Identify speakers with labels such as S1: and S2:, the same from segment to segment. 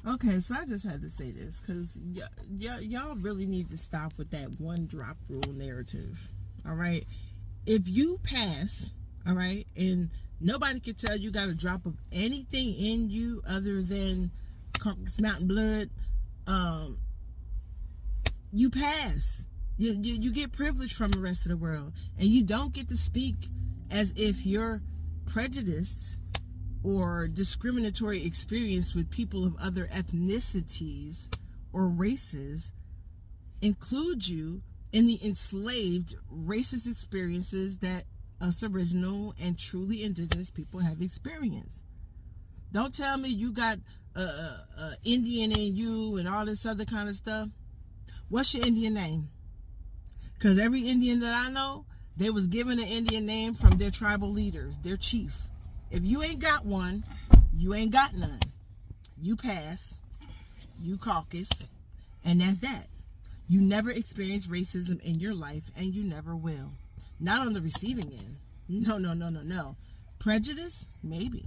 S1: Okay, so I just had to say this because y'all really need to stop with that one drop rule narrative. All right, if you pass, all right, and nobody can tell you got a drop of anything in you other than Caucasus Mountain blood, you pass. You get privilege from the rest of the world, and you don't get to speak as if you're prejudiced or discriminatory experience with people of other ethnicities or races include you in the enslaved racist experiences that us original and truly indigenous people have experienced. Don't tell me you got Indian in you and all this other kind of stuff. What's your Indian name? Because every Indian that I know, they was given an Indian name from their tribal leaders, their chief. If you ain't got one, you ain't got none. You pass, you caucus, and that's that. You never experienced racism in your life, and you never will. Not on the receiving end. No. Prejudice? Maybe.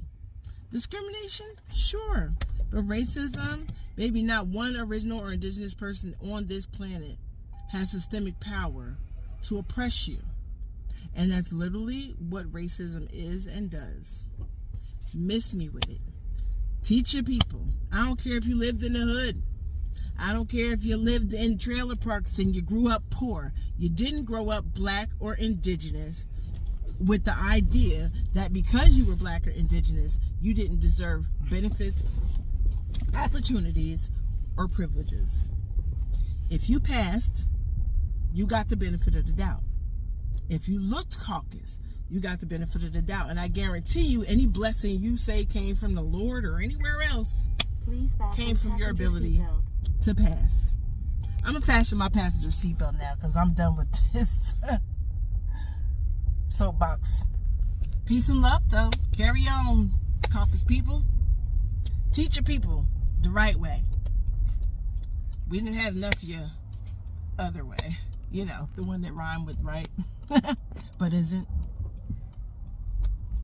S1: Discrimination? Sure. But racism? Maybe not one original or indigenous person on this planet has systemic power to oppress you. And that's literally what racism is and does. Miss me with it. Teach your people. I don't care if you lived in the hood. I don't care if you lived in trailer parks and you grew up poor. You didn't grow up black or indigenous with the idea that because you were black or indigenous, you didn't deserve benefits, opportunities, or privileges. If you passed, you got the benefit of the doubt. If you looked caucus, you got the benefit of the doubt. And I guarantee you, any blessing you say came from the Lord or anywhere else came from your ability to pass. I'm going to fasten my passenger seatbelt now because I'm done with this soapbox. Peace and love, though. Carry on, caucus people. Teach your people the right way. We didn't have enough of your other way. You know, the one that rhymed with right, but isn't.